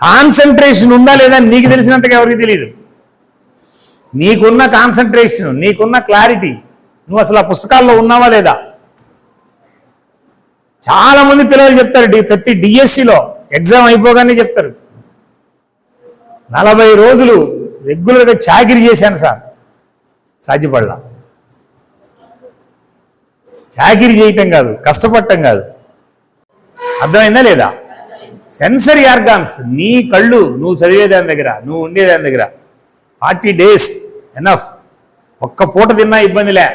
Concentration ఉందా లేదా నీకు తెలిసినంతగా ఎవరికి తెలియదు. నీకున్న కాన్సన్ట్రేషన్, నీకున్న క్లారిటీ, నువ్వు అసలు ఆ పుస్తకాల్లో ఉన్నావా లేదా? చాలా మంది పిల్లలు చెప్తారు, ప్రతి డిఎస్సిలో ఎగ్జామ్ అయిపోగానే చెప్తారు, 40 రోజులు రెగ్యులర్గా చాకిరీ చేశాను సార్. సాధ్యపడలా. చాకిరీ చేయటం కాదు, కష్టపడటం కాదు. అర్థమైందా లేదా? సెన్సరీ ఆర్గాన్స్, నీ కళ్ళు, నువ్వు చదివేదాని దగ్గర, నువ్వు ఉండేదాని దగ్గర 40 days ఎనఫ్. ఒక్క పూట తిన్నా ఇబ్బందిలే.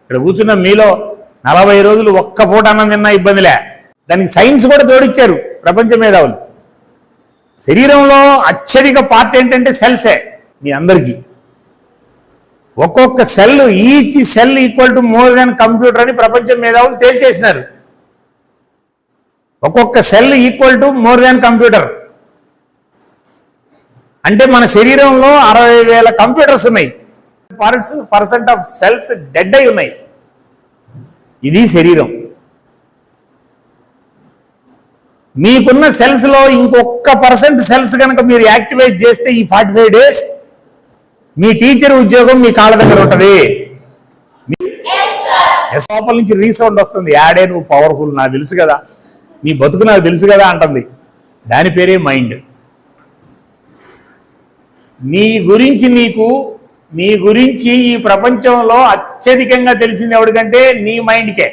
ఇక్కడ కూర్చున్న మీలో 40 రోజులు ఒక్క పూట అన్నం తిన్నా ఇబ్బందిలే. దానికి సైన్స్ కూడా జోడించారు ప్రపంచ మేధావులు. శరీరంలో అత్యధిక పార్ట్ ఏంటంటే సెల్సే. మీ అందరికీ ఒక్కొక్క cell, each cell equal to more than computer అని ప్రపంచ మేధావులు తేల్చేసినారు. ఒక్కొక్క cell equal to more than computer. అంటే మన శరీరంలో 60,000 కంప్యూటర్స్ ఉన్నాయి. % ఆఫ్ సెల్స్ డెడ్ అయి ఉన్నాయి. ఇది శరీరం. మీకున్న సెల్స్లో ఇంకొక % సెల్స్ కనుక మీరు యాక్టివేట్ చేస్తే ఈ 45 days మీ టీచర్ ఉద్యోగం మీ కాళ్ళ దగ్గర ఉంటుంది. లోపల నుంచి రీసౌండ్ వస్తుంది, యాడే నువ్వు పవర్ఫుల్, నాకు తెలుసు కదా, నీ బతుకు నాకు తెలుసు కదా అంటుంది. దాని పేరే మైండ్. నీ గురించి ఈ ప్రపంచంలో అత్యధికంగా తెలిసింది ఎవరికంటే నీ మైండ్కే.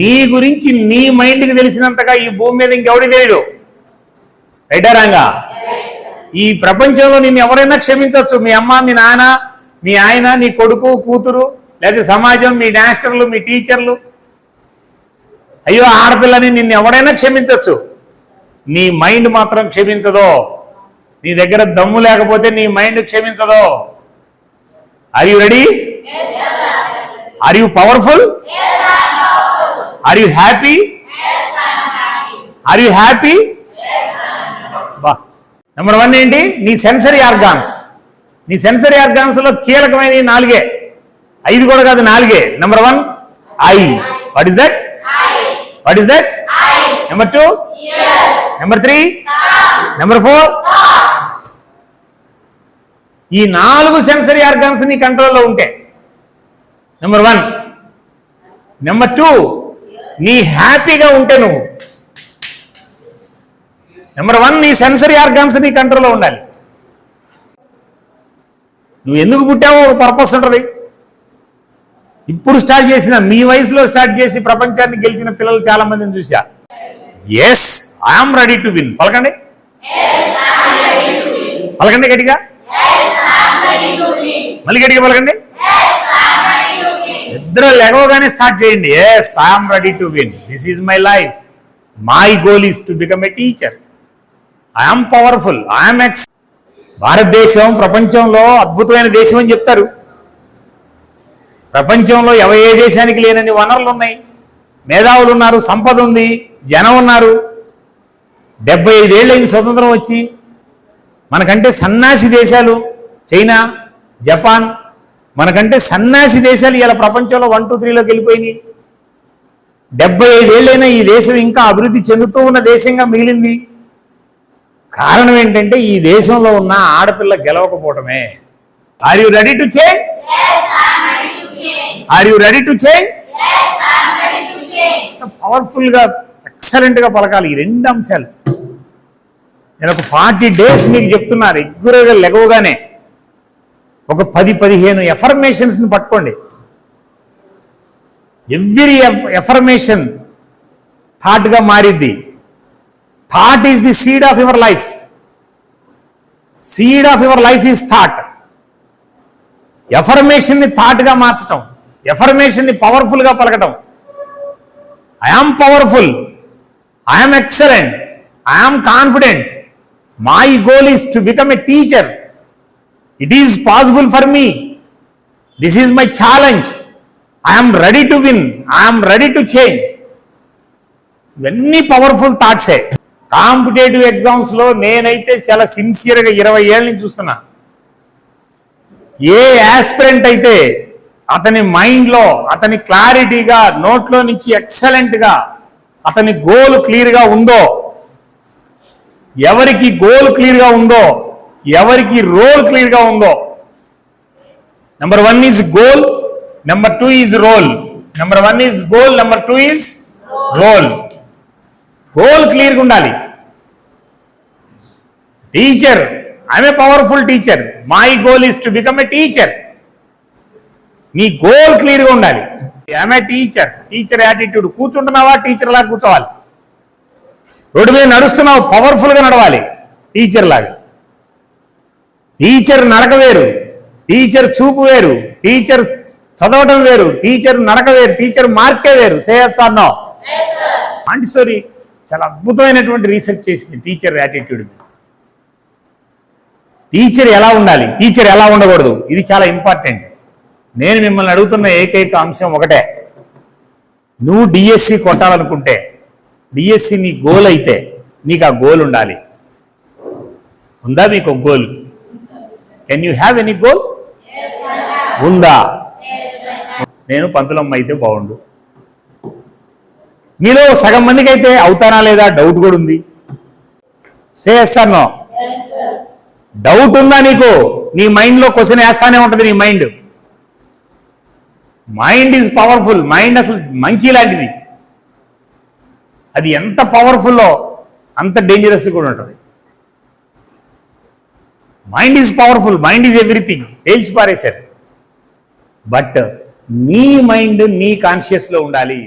నీ గురించి నీ మైండ్కి తెలిసినంతగా ఈ భూమి మీద ఇంకెవరికి తెలియదు. రైటా రాంగా? ఈ ప్రపంచంలో నిన్ను ఎవరైనా క్షమించవచ్చు. మీ అమ్మ, మీ నాన్న, మీ ఆయన, నీ కొడుకు, కూతురు, లేదా సమాజం, మీ మాస్టర్లు, మీ టీచర్లు. అయ్యో ఆడపిల్లని నిన్ను ఎవరైనా క్షమించవచ్చు. నీ మైండ్ మాత్రం క్షమించదు. నీ దగ్గర దమ్ము లేకపోతే నీ మైండ్ క్షమించదు. Are you ready? Are you powerful? Are you happy? Are you happy? Number 1 ఏంటి? నీ సెన్సరీ ఆర్గాన్స్. నీ సెన్సరీ ఆర్గాన్స్ లో కీలకమైన 4, 5 కూడా కాదు, 4. Number 1 eye. What is that? What is that? Number 2 number 3 number 4. ఈ 4 సెన్సరీ ఆర్గాన్స్ నీ కంట్రోల్లో ఉంటే నెంబర్ 1. నెంబర్ 2 నీ హ్యాపీగా ఉంటే నువ్వు. నెంబర్ 1 నీ సెన్సరీ ఆర్గాన్స్ నీ కంట్రోల్లో ఉండాలి. నువ్వు ఎందుకు పుట్టావో ఒక పర్పస్ ఉంటుంది. ఇప్పుడు స్టార్ట్ చేసిన, మీ వయసులో స్టార్ట్ చేసి ప్రపంచాన్ని గెలిచిన పిల్లలు చాలా మందిని చూసా. Yes I'm ready to win. పలకండి, పలకండి గట్టిగా, మళ్ళీ గట్టిగా పలకండి. ఇద్దరు లేవగానే స్టార్ట్ చేయండి. Yes I'm ready to win. This is my life. My goal is to become a teacher. I'm powerful. I'm ex. భారతదేశం ప్రపంచంలో అద్భుతమైన దేశం అని చెప్తారు. ప్రపంచంలో ఏ దేశానికి లేనన్ని వనరులు ఉన్నాయి, మేధావులు ఉన్నారు, సంపద ఉంది, జనం ఉన్నారు. 75 ఏళ్ళైంది స్వతంత్రం వచ్చి. మనకంటే సన్నాసి దేశాలు చైనా, జపాన్, మనకంటే సన్నాసి దేశాలు ఇలా ప్రపంచంలో 1, 2, 3లోకి వెళ్ళిపోయినాయి. 75 ఏళ్ళైనా ఈ దేశం ఇంకా అభివృద్ధి చెందుతూ ఉన్న దేశంగా మిగిలింది. కారణం ఏంటంటే ఈ దేశంలో ఉన్న ఆడపిల్ల గెలవకపోవటమే. Are you ready to change? Are you ready to change? Powerful గా, ఎక్సలెంట్ గా పలకాలి ఈ 2 అంశాలు. నేను ఒక 40 days మీకు చెప్తున్నా. రెగ్యులర్గా లెగవగానే ఒక 10-15 ఎఫర్మేషన్స్ ని పట్టుకోండి. ఎవ్రీ ఎఫర్మేషన్ థాట్ గా మారిద్ది. Thought is the seed of your life. Seed of your life is thought. Affirmation ని థాట్ గా మార్చడం, ఎఫర్మేషన్ ని పవర్ఫుల్ గా పలకటం. I am powerful, I am excellent, I am confident, my goal is to become a teacher. It is possible for me. This is my challenge. I am ready to win. I am ready to change. ఇవన్నీ పవర్ఫుల్ థాట్సే. Competitive exams లో నేనైతే చాలా సిన్సియర్గా 20 ఏళ్ళ నుంచి చూస్తున్నా. ఏ యాస్పిరెంట్ అయితే అతని మైండ్లో, అతని క్లారిటీగా, నోట్లో నుంచి ఎక్సలెంట్గా, అతని గోల్ క్లియర్గా ఉందో ఎవరికి గోల్ క్లియర్గా ఉందో, ఎవరికి రోల్ క్లియర్గా ఉందో. Number 1 is goal, number 2 is role. Number 1 is goal, number 2 is role. Goal క్లియర్గా ఉండాలి. Teacher, I'm a powerful teacher, my goal is to become a teacher. నీ గోల్ క్లియర్గా ఉండాలి. I'm a teacher, teacher attitude. కూర్చుంటున్నావా, teacher లాగా కూర్చోవాలి. Road మీద నడుస్తున్నావు, పవర్ఫుల్గా నడవాలి టీచర్ లాగా. టీచర్ నడక వేరు, టీచర్ చూపు వేరు, టీచర్ చదవటం వేరు, టీచర్ నడక వేరు, టీచర్ మార్కే వేరు. సేయస్ నో? మాంటిసోరీ చాలా అద్భుతమైనటువంటి రీసెర్చ్ చేసింది టీచర్ యాటిట్యూడ్ మీద. టీచర్ ఎలా ఉండాలి, టీచర్ ఎలా ఉండకూడదు, ఇది చాలా ఇంపార్టెంట్. నేను మిమ్మల్ని అడుగుతున్న ఏకైక అంశం ఒకటే. నువ్వు డిఎస్సి కొట్టాలనుకుంటే, డిఎస్సి నీ గోల్ అయితే నీకు ఆ గోల్ ఉండాలి. ఉందా మీకు ఒక goal? Can you have any goal? ఉందా? నేను పంతులమ్మ అయితే బాగుండు. మీలో సగం మందికి అయితే అవుతానా లేదా డౌట్ కూడా ఉంది. చేస్తాను. డౌట్ ఉందా నీకు? నీ మైండ్లో క్వశ్చన్ వేస్తానే ఉంటుంది. నీ మైండ్ ఈజ్ పవర్ఫుల్. మైండ్ అసలు మంకీ లాంటిది. అది ఎంత పవర్ఫుల్లో అంత డేంజరస్ కూడా ఉంటుంది. Mind is powerful, mind is everything తేల్చి పారేశారు. బట్ నీ మైండ్ నీ కాన్షియస్లో ఉండాలి.